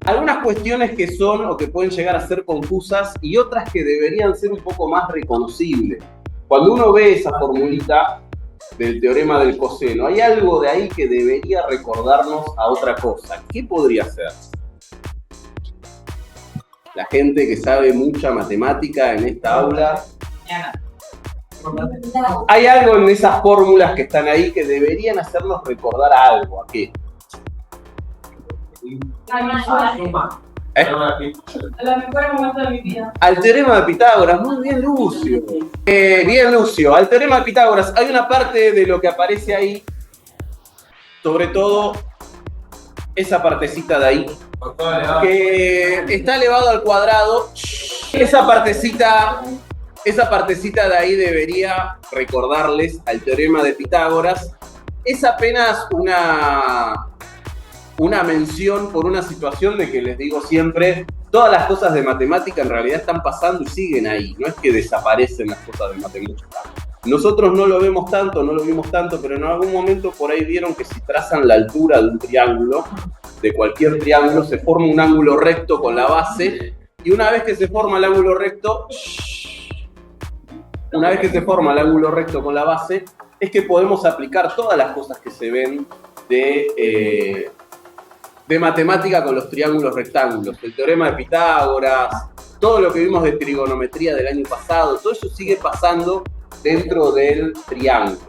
Algunas cuestiones que son o que pueden llegar a ser confusas y otras que deberían ser un poco más reconocibles. Cuando uno ve esa formulita del teorema del coseno, hay algo de ahí que debería recordarnos a otra cosa. ¿Qué podría ser? La gente que sabe mucha matemática en esta aula. Hay algo en esas fórmulas que están ahí que deberían hacernos recordar algo. ¿A qué? A los mejores momentos de mi vida. Al teorema de Pitágoras. Muy bien, Lucio. Bien, Lucio. Al teorema de Pitágoras hay una parte de lo que aparece ahí, sobre todo esa partecita de ahí, que está elevado al cuadrado. Esa partecita de ahí debería recordarles al teorema de Pitágoras. Es apenas una mención por una situación de que les digo siempre, todas las cosas de matemática en realidad están pasando y siguen ahí, no es que desaparecen las cosas de matemática. Nosotros no lo vimos tanto, pero en algún momento por ahí vieron que si trazan la altura de un triángulo, de cualquier triángulo, se forma un ángulo recto con la base, y una vez que se forma el ángulo recto con la base, es que podemos aplicar todas las cosas que se ven de matemática con los triángulos rectángulos. El teorema de Pitágoras, todo lo que vimos de trigonometría del año pasado, todo eso sigue pasando dentro del triángulo.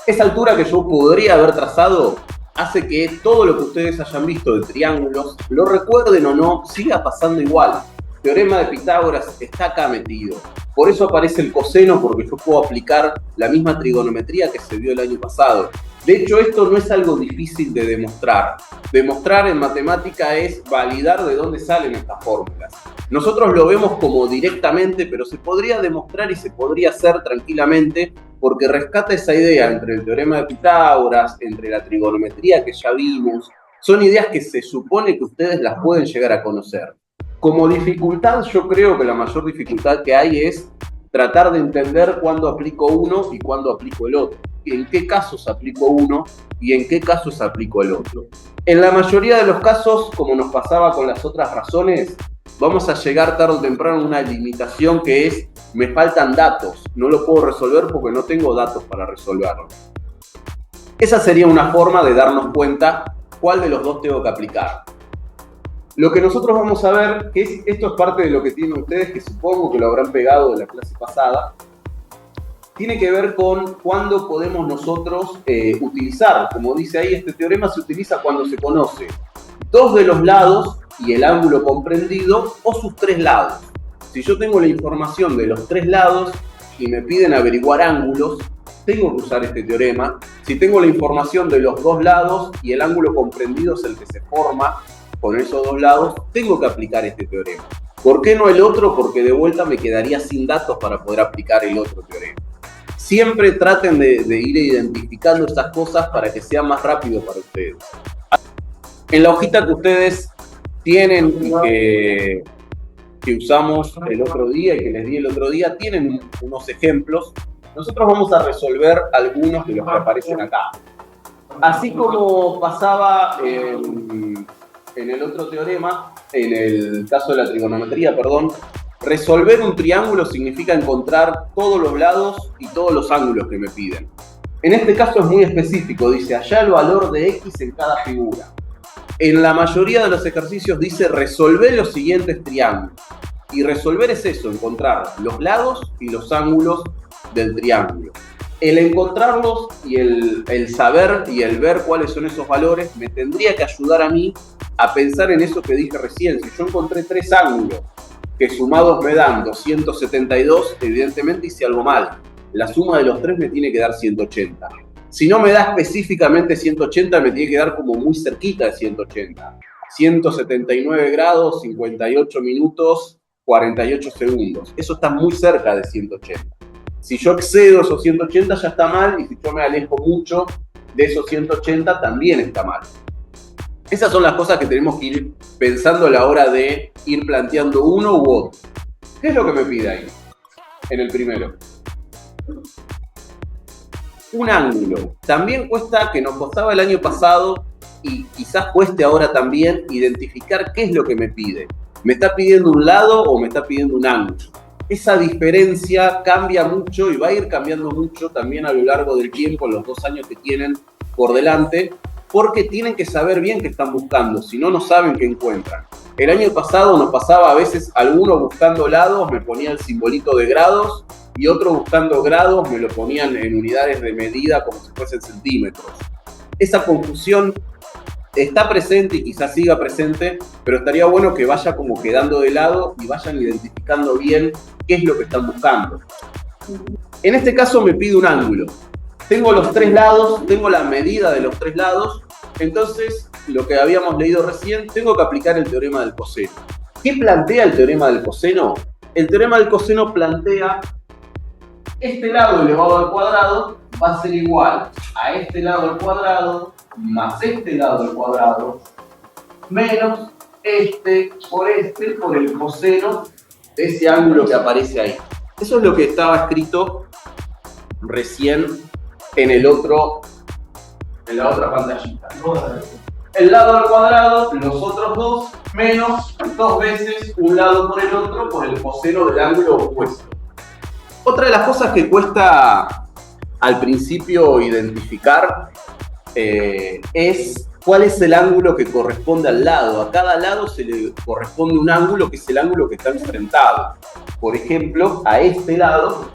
Esa altura que yo podría haber trazado hace que todo lo que ustedes hayan visto de triángulos, lo recuerden o no, siga pasando igual. El teorema de Pitágoras está acá metido. Por eso aparece el coseno, porque yo puedo aplicar la misma trigonometría que se vio el año pasado. De hecho, esto no es algo difícil de demostrar. Demostrar en matemática es validar de dónde salen estas fórmulas. Nosotros lo vemos como directamente, pero se podría demostrar y se podría hacer tranquilamente porque rescata esa idea entre el teorema de Pitágoras, entre la trigonometría que ya vimos. Son ideas que se supone que ustedes las pueden llegar a conocer. Como dificultad, yo creo que la mayor dificultad que hay es tratar de entender cuándo aplico uno y cuándo aplico el otro. En qué casos aplico uno y en qué casos aplico el otro. En la mayoría de los casos, como nos pasaba con las otras razones, vamos a llegar tarde o temprano a una limitación que es, me faltan datos, no lo puedo resolver porque no tengo datos para resolverlo. Esa sería una forma de darnos cuenta cuál de los dos tengo que aplicar. Lo que nosotros vamos a ver, que esto es parte de lo que tienen ustedes, que supongo que lo habrán pegado de la clase pasada, tiene que ver con cuándo podemos nosotros utilizar, como dice ahí, este teorema se utiliza cuando se conoce dos de los lados y el ángulo comprendido o sus tres lados. Si yo tengo la información de los tres lados y me piden averiguar ángulos, tengo que usar este teorema. Si tengo la información de los dos lados y el ángulo comprendido es el que se forma con esos dos lados, tengo que aplicar este teorema. ¿Por qué no el otro? Porque de vuelta me quedaría sin datos para poder aplicar el otro teorema. Siempre traten de ir identificando estas cosas para que sea más rápido para ustedes. En la hojita que ustedes tienen y que usamos el otro día y que les di el otro día, tienen unos ejemplos. Nosotros vamos a resolver algunos de los que aparecen acá. Así como pasaba en el otro teorema, en el caso de la trigonometría, resolver un triángulo significa encontrar todos los lados y todos los ángulos que me piden. En este caso es muy específico, dice hallar el valor de x en cada figura. En la mayoría de los ejercicios dice resolver los siguientes triángulos. Y resolver es eso, encontrar los lados y los ángulos del triángulo. El encontrarlos y el saber y el ver cuáles son esos valores me tendría que ayudar a mí a pensar en eso que dije recién. Si yo encontré tres ángulos que sumados me dan 272, evidentemente hice algo mal. La suma de los tres me tiene que dar 180. Si no me da específicamente 180, me tiene que dar como muy cerquita de 180. 179 grados, 58 minutos, 48 segundos. Eso está muy cerca de 180. Si yo excedo esos 180 ya está mal, y si yo me alejo mucho de esos 180 también está mal. Esas son las cosas que tenemos que ir pensando a la hora de ir planteando uno u otro. ¿Qué es lo que me pide ahí? En el primero. Un ángulo. También que nos costaba el año pasado y quizás cueste ahora también identificar qué es lo que me pide. ¿Me está pidiendo un lado o me está pidiendo un ángulo? Esa diferencia cambia mucho y va a ir cambiando mucho también a lo largo del tiempo, en los 2 años que tienen por delante, porque tienen que saber bien qué están buscando, si no, no saben qué encuentran. El año pasado nos pasaba a veces alguno buscando lados, me ponía el simbolito de grados, y otro buscando grados me lo ponían en unidades de medida como si fuesen centímetros. Esa confusión está presente y quizás siga presente, pero estaría bueno que vaya como quedando de lado y vayan identificando bien qué es lo que están buscando. En este caso me pide un ángulo. Tengo los 3 lados, tengo la medida de los 3 lados, entonces lo que habíamos leído recién, tengo que aplicar el teorema del coseno. ¿Qué plantea el teorema del coseno? El teorema del coseno plantea este lado elevado al cuadrado va a ser igual a este lado al cuadrado más este lado al cuadrado menos este por el coseno de ese ángulo que aparece ahí. Eso es lo que estaba escrito recién en la otra pantallita. El lado al cuadrado, los otros 2, menos 2 veces un lado por el otro por el coseno del ángulo opuesto. Otra de las cosas que cuesta al principio identificar es cuál es el ángulo que corresponde al lado. A cada lado se le corresponde un ángulo que es el ángulo que está enfrentado. Por ejemplo, a este lado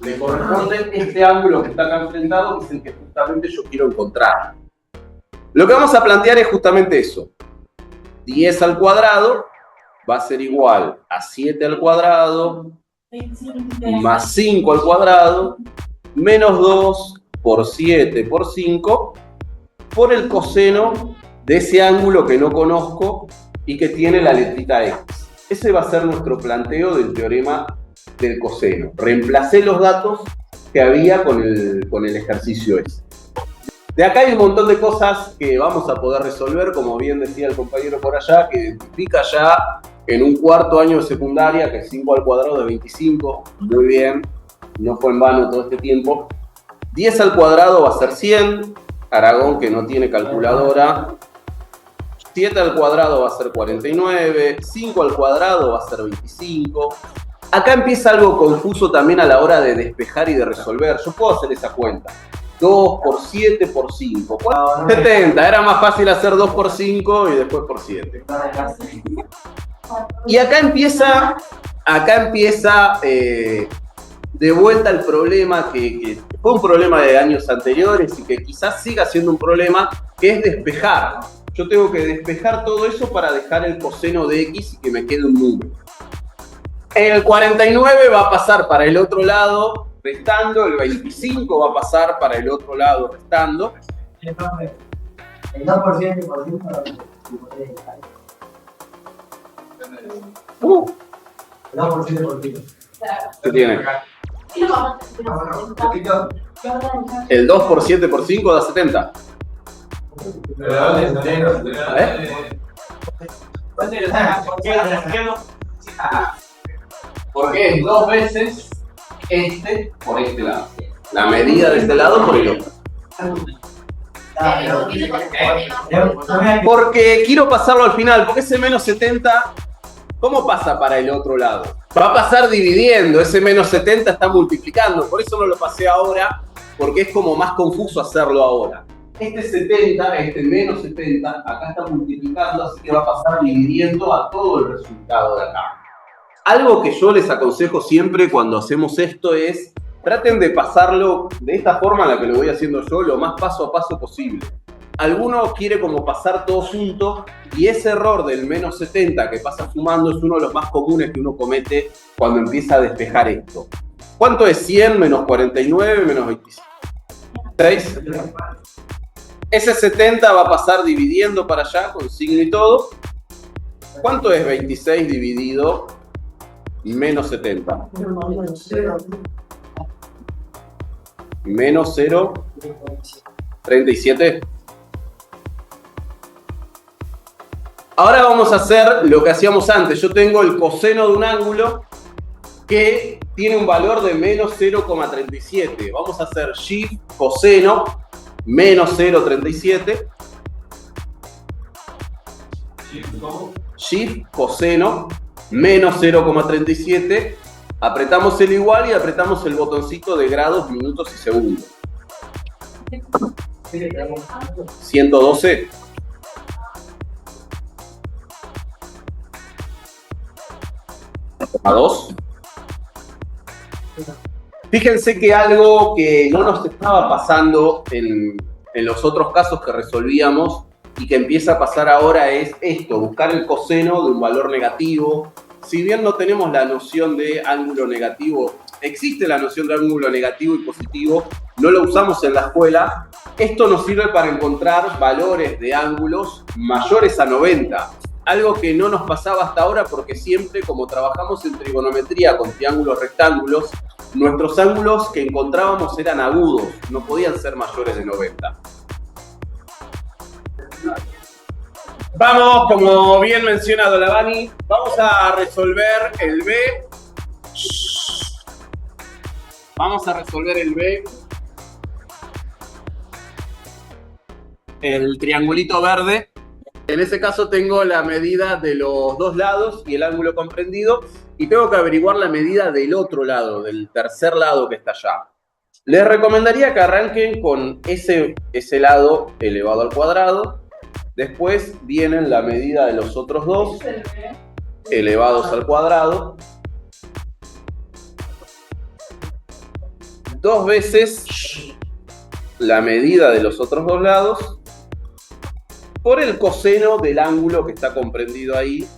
le corresponde este ángulo que está acá enfrentado, que es el que justamente yo quiero encontrar. Lo que vamos a plantear es justamente eso. 10 al cuadrado va a ser igual a 7 al cuadrado más 5 al cuadrado menos 2 por 7 por 5 por el coseno de ese ángulo que no conozco y que tiene la letrita X. Ese va a ser nuestro planteo del teorema del coseno. Reemplacé los datos que había con el ejercicio ese. De acá hay un montón de cosas que vamos a poder resolver, como bien decía el compañero por allá, que identifica ya en un 4º año de secundaria, que es 5 al cuadrado de 25, muy bien, no fue en vano todo este tiempo. 10 al cuadrado va a ser 100, Aragón que no tiene calculadora. 7 al cuadrado va a ser 49, 5 al cuadrado va a ser 25. Acá empieza algo confuso también a la hora de despejar y de resolver. Yo puedo hacer esa cuenta. 2 por 7 por 5. 70. Era más fácil hacer 2 por 5 y después por 7. Y acá empieza de vuelta el problema que fue un problema de años anteriores y que quizás siga siendo un problema, que es despejar. Yo tengo que despejar todo eso para dejar el coseno de X y que me quede un número. El 49 va a pasar para el otro lado restando, el 25 va a pasar para el otro lado restando. El 2% por 5. El 2% por 5. ¿Qué tiene? El 2 por 7 por 5 da 70. Porque es 2 veces este por este lado. La medida de este lado por el otro. Porque quiero pasarlo al final, porque ese menos 70, ¿cómo pasa para el otro lado? Va a pasar dividiendo, ese menos 70 está multiplicando, por eso no lo pasé ahora, porque es como más confuso hacerlo ahora. Este 70, este menos 70, acá está multiplicando, así que va a pasar dividiendo a todo el resultado de acá. Algo que yo les aconsejo siempre cuando hacemos esto es, traten de pasarlo de esta forma en la que lo voy haciendo yo, lo más paso a paso posible. Alguno quiere como pasar todo junto y ese error del menos 70 que pasa sumando es uno de los más comunes que uno comete cuando empieza a despejar esto. ¿Cuánto es 100 menos 49 menos 26? Ese 70 va a pasar dividiendo para allá con signo y todo. ¿Cuánto es 26 dividido menos 70? Menos 0, 37. Ahora vamos a hacer lo que hacíamos antes. Yo tengo el coseno de un ángulo que tiene un valor de menos 0,37. Vamos a hacer shift coseno menos 0,37. Shift coseno menos 0,37. Apretamos el igual y apretamos el botoncito de grados, minutos y segundos. 112. A 2. Fíjense que algo que no nos estaba pasando en los otros casos que resolvíamos y que empieza a pasar ahora es esto, buscar el coseno de un valor negativo. Si bien no tenemos la noción de ángulo negativo, existe la noción de ángulo negativo y positivo, no lo usamos en la escuela. Esto nos sirve para encontrar valores de ángulos mayores a 90. Algo que no nos pasaba hasta ahora porque siempre, como trabajamos en trigonometría con triángulos rectángulos, nuestros ángulos que encontrábamos eran agudos, no podían ser mayores de 90. Vamos, como bien mencionado Lavani, vamos a resolver el B. Vamos a resolver el B. El triangulito verde. En ese caso tengo la medida de los dos lados y el ángulo comprendido y tengo que averiguar la medida del otro lado, del tercer lado que está allá. Les recomendaría que arranquen con ese lado elevado al cuadrado. Después vienen la medida de los otros dos elevados al cuadrado. 2 veces la medida de los otros dos lados por el coseno del ángulo que está comprendido ahí,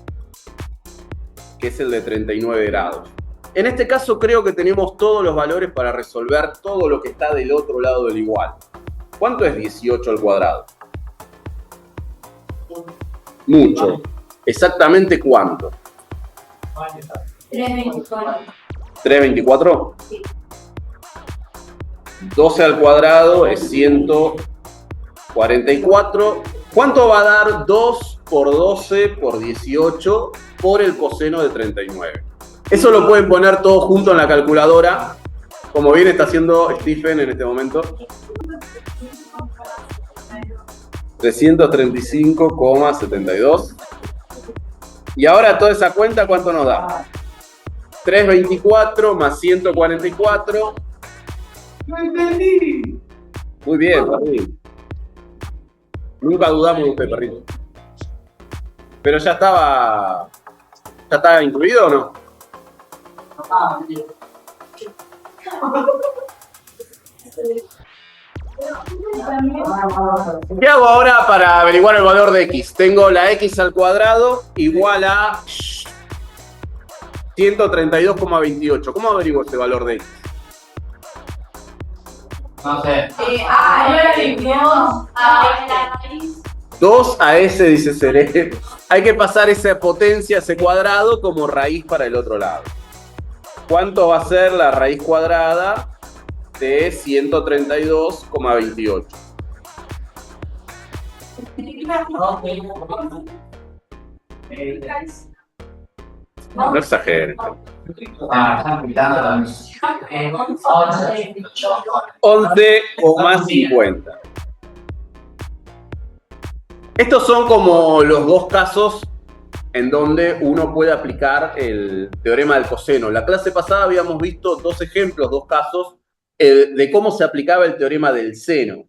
que es el de 39 grados. En este caso creo que tenemos todos los valores para resolver todo lo que está del otro lado del igual. ¿Cuánto es 18 al cuadrado? Mucho. ¿Exactamente cuánto? 324. ¿324? Sí. 12 al cuadrado es 144. ¿Cuánto va a dar 2 por 12 por 18 por el coseno de 39? Eso lo pueden poner todo junto en la calculadora, como bien está haciendo Stephen en este momento. 335,72. Y ahora toda esa cuenta, ¿cuánto nos da? 324 más 144. ¡No entendí! Muy bien, perrito. Nunca dudamos de usted, perrito. Pero ya estaba incluido o no? ¿Qué hago ahora para averiguar el valor de x? Tengo la x al cuadrado igual a 132,28. ¿Cómo averiguo ese valor de x? No sé. No, la raíz. 2 a s, dice Seré. Hay que pasar esa potencia, ese cuadrado, como raíz para el otro lado. ¿Cuánto va a ser la raíz cuadrada de 132,28? No exageren. 11,50. Estos son como los dos casos en donde uno puede aplicar el teorema del coseno. La clase pasada habíamos visto 2 ejemplos, 2 casos de cómo se aplicaba el teorema del seno.